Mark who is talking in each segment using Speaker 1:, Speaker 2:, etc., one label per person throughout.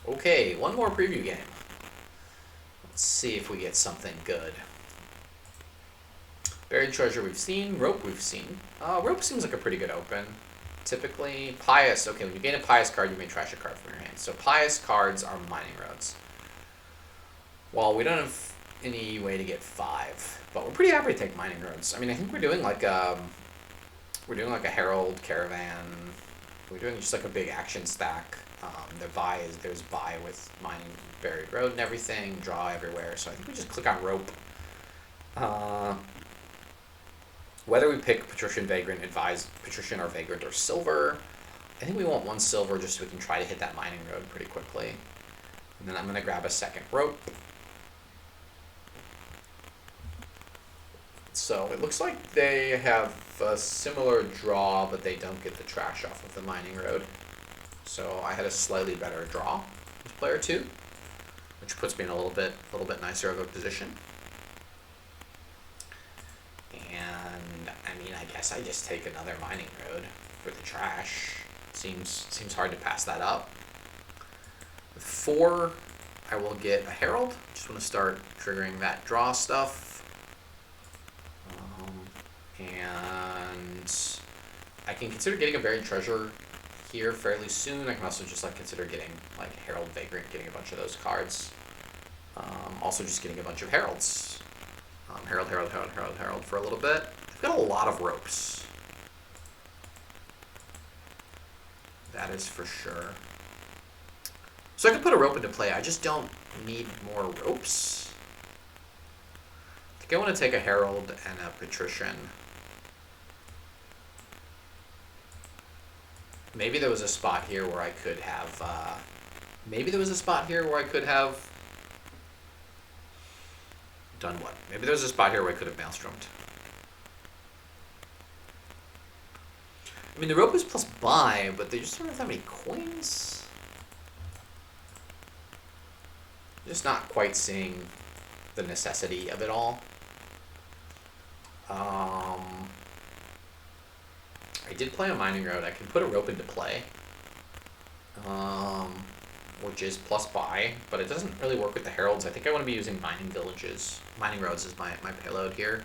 Speaker 1: Okay, one more preview game. Let's see if we get something good. Buried treasure we've seen. Rope we've seen. Rope seems like a pretty good open. Typically, Pious. Okay, when you gain a Pious card, you may trash a card from your hand. So Pious cards are mining roads. Well, we don't have any way to get 5, but we're pretty happy to take mining roads. I mean, I think we're doing like a Herald, Caravan. We're doing just like a big action stack. There's buy with mining buried road and everything, draw everywhere. So I think we just click on rope. Whether we pick Patrician, Vagrant, Patrician or Vagrant or silver, I think we want 1 silver just so we can try to hit that mining road pretty quickly. And then I'm going to grab a second rope. So it looks like they have a similar draw, but they don't get the trash off of the mining road. So I had a slightly better draw with player 2, which puts me in a little bit nicer of a position. And I mean, I guess I just take another mining road for the trash. Seems hard to pass that up. With 4, I will get a Herald. Just want to start triggering that draw stuff. And I can consider getting a buried treasure here fairly soon. I can also just consider getting Herald, Vagrant, getting a bunch of those cards. Also just getting a bunch of Heralds. Herald for a little bit. I've got a lot of ropes. That is for sure. So I can put a rope into play. I just don't need more ropes. I think I want to take a Herald and a Patrician. Maybe there was a spot here where I could have... done what? Maybe there was a spot here where I could have Maelstromed. I mean, the rope is plus buy, but they just don't have that many coins. Just not quite seeing the necessity of it all. I did play a mining road. I can put a rope into play, which is plus buy, but it doesn't really work with the heralds. I think I want to be using mining villages. Mining roads is my payload here.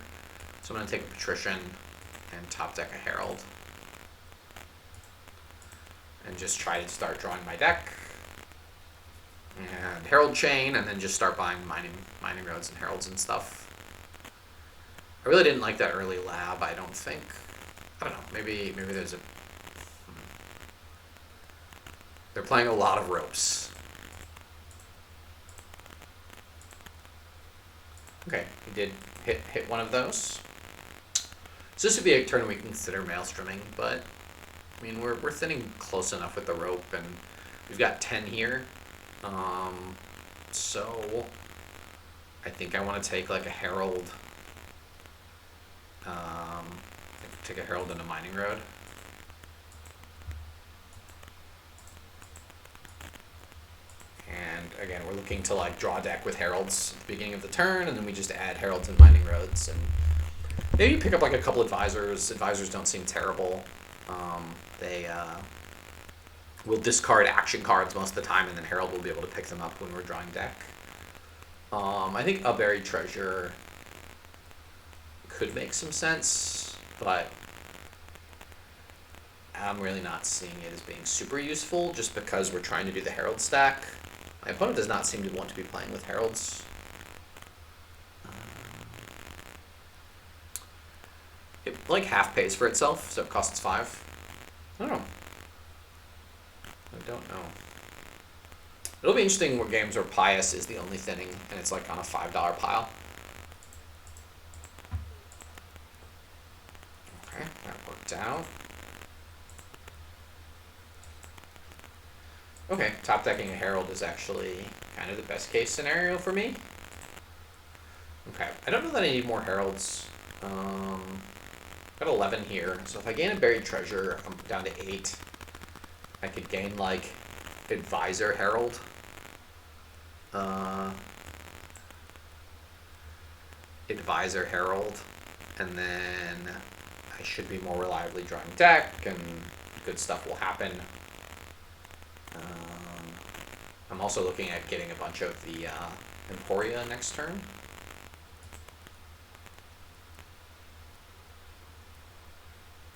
Speaker 1: So I'm going to take a Patrician and top deck a herald. And just try to start drawing my deck. And herald chain, and then just start buying mining roads and heralds and stuff. I really didn't like that early lab, I don't think. I don't know, maybe there's a... They're playing a lot of ropes. Okay, we did hit one of those. So this would be a turn we can consider Maelstroming, but I mean we're thinning close enough with the rope, and we've got 10 here. So I think I want to take a Herald. Take a Herald and a mining road. And again, we're looking to draw a deck with heralds at the beginning of the turn, and then we just add heralds and mining roads, and maybe pick up a couple advisors. Advisors don't seem terrible. They will discard action cards most of the time, and then herald will be able to pick them up when we're drawing deck. I think a buried treasure could make some sense, but I'm really not seeing it as being super useful just because we're trying to do the herald stack. My opponent does not seem to want to be playing with heralds. It half pays for itself, so it costs 5. I don't know. It'll be interesting with games where Pious is the only thinning and it's on a $5 pile. Okay, that worked out. Okay, top decking a Herald is actually kind of the best case scenario for me. Okay, I don't know that I need more Heralds. Got 11 here, so if I gain a buried treasure, I'm down to 8. I could gain Advisor Herald. Advisor Herald, and then I should be more reliably drawing deck, and good stuff will happen. I'm I'm also looking at getting a bunch of the Emporia next turn.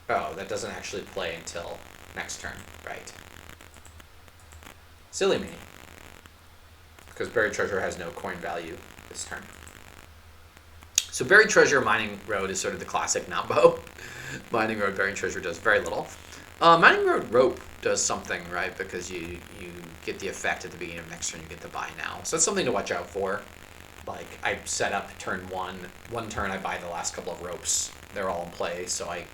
Speaker 1: Oh, that doesn't actually play until next turn, right. Silly me. Because Buried Treasure has no coin value this turn. So Buried Treasure, Mining Road is sort of the classic Nambo. Mining Road, Buried Treasure does very little. Mining Road Rope does something, right? Because you get the effect at the beginning of next turn, you get the buy now. So that's something to watch out for. Like, I set up turn one. One turn I buy the last couple of ropes. They're all in play, so I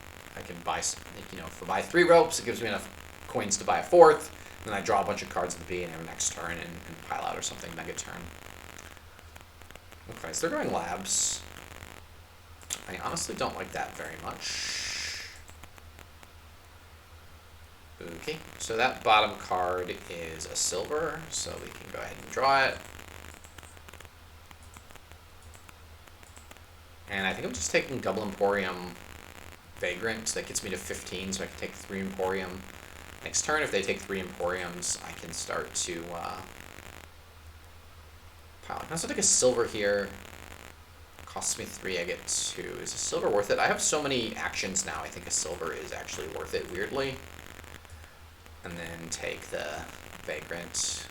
Speaker 1: can buy, if I buy 3 ropes, it gives me enough coins to buy a 4th. Then I draw a bunch of cards at the beginning of next turn and pile out or something, mega turn. Okay, so they're going labs. I honestly don't like that very much. Okay, so that bottom card is a silver, so we can go ahead and draw it. And I think I'm just taking double Emporium Vagrant. That gets me to 15, so I can take 3 Emporium. Next turn, if they take 3 Emporiums, I can start to pile. I can also take a silver here. Costs me 3, I get 2. Is a silver worth it? I have so many actions now, I think a silver is actually worth it, weirdly. And then take the Vagrant.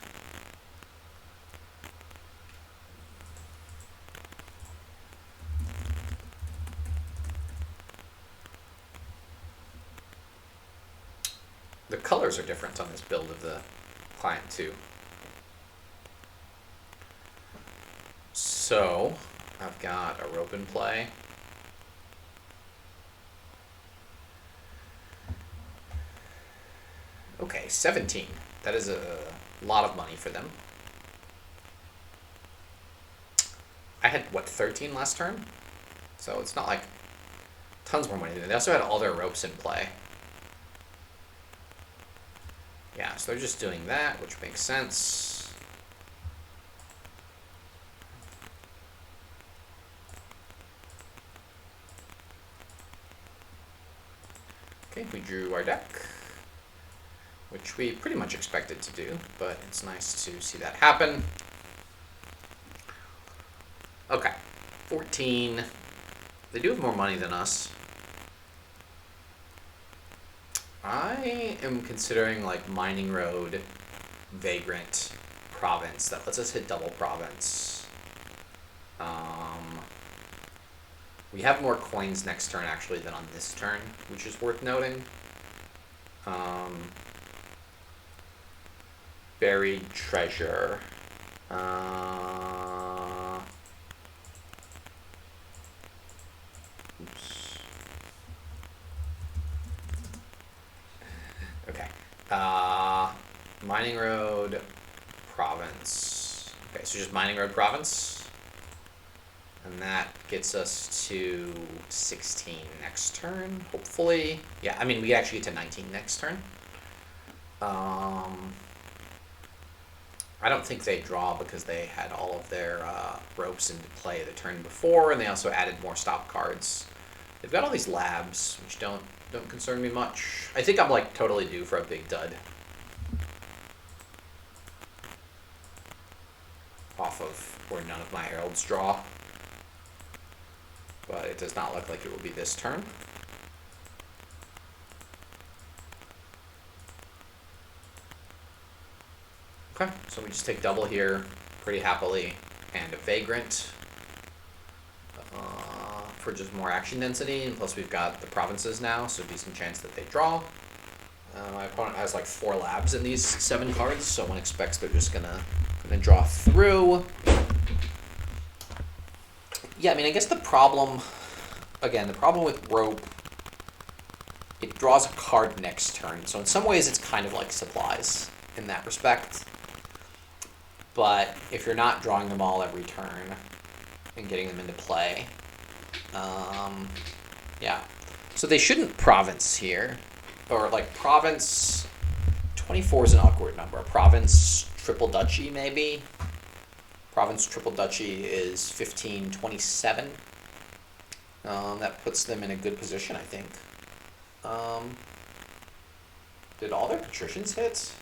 Speaker 1: The colors are different on this build of the client too. So, I've got a rope in play. Okay, 17. That is a lot of money for them. I had, what, 13 last turn? So it's not like tons more money. They also had all their ropes in play. Yeah, so they're just doing that, which makes sense. Okay, we drew our deck, which we pretty much expected to do, but it's nice to see that happen. Okay, 14. They do have more money than us. I am considering like Mining Road, Vagrant, Province. That lets us hit double Province. We have more coins next turn actually than on this turn, which is worth noting. Buried Treasure. Oops. Okay. Mining Road, Province. Okay, so just Mining Road, Province. And that gets us to 16 next turn, hopefully. Yeah, I mean, we actually get to 19 next turn. I don't think they draw because they had all of their ropes into play the turn before, and they also added more stop cards. They've got all these labs, which don't concern me much. I think I'm like totally due for a big dud off of where none of my heralds draw, but it does not look like it will be this turn. Okay, so we just take double here pretty happily, and a Vagrant for just more action density, and plus we've got the provinces now, so decent chance that they draw. My opponent has like 4 labs in these 7 cards, so one expects they're just gonna draw through. Yeah, I mean, I guess the problem with rope, it draws a card next turn, so in some ways it's kind of like supplies in that respect. But if you're not drawing them all every turn and getting them into play, yeah. So they shouldn't province here, or like province. 24 is an awkward number. Province triple duchy maybe. Province triple duchy is 1527. That puts them in a good position, I think. Did all their patricians hit?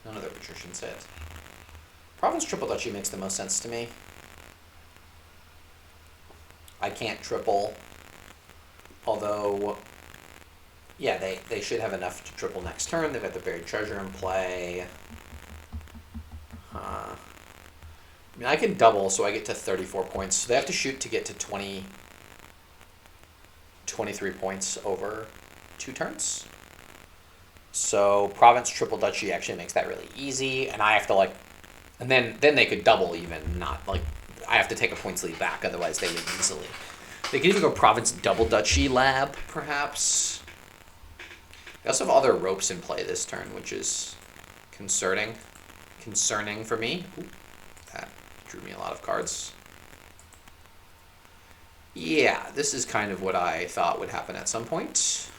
Speaker 1: None of their patricians hit. Province Triple Duchy makes the most sense to me. I can't triple, although, yeah, they should have enough to triple next turn. They've got the Buried Treasure in play. I mean, I can double, so I get to 34 points. So they have to shoot to get to 23 points over 2 turns. So Province Triple Duchy actually makes that really easy, and I have to, like, and then they could double even, not, like, I have to take a points lead back, otherwise they would easily. They could even go Province Double Duchy Lab, perhaps. They also have other ropes in play this turn, which is concerning for me. Ooh, that drew me a lot of cards. Yeah, this is kind of what I thought would happen at some point.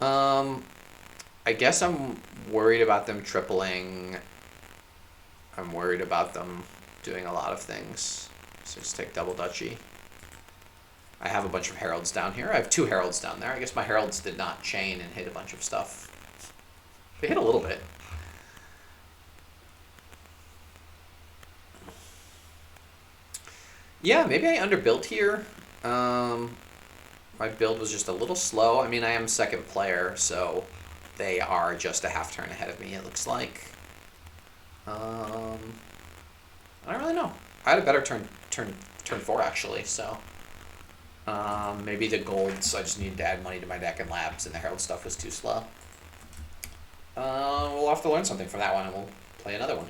Speaker 1: I guess I'm worried about them tripling. I'm worried about them doing a lot of things. So just take Double Duchy. I have a bunch of Heralds down here. I have 2 Heralds down there. I guess my Heralds did not chain and hit a bunch of stuff. They hit a little bit. Yeah, maybe I underbuilt here. My build was just a little slow. I mean, I am second player, so they are just a half turn ahead of me, it looks like. I don't really know. I had a better turn 4, actually, so... maybe the golds, I just needed to add money to my deck and labs, and the Herald stuff was too slow. We'll have to learn something from that one, and we'll play another one.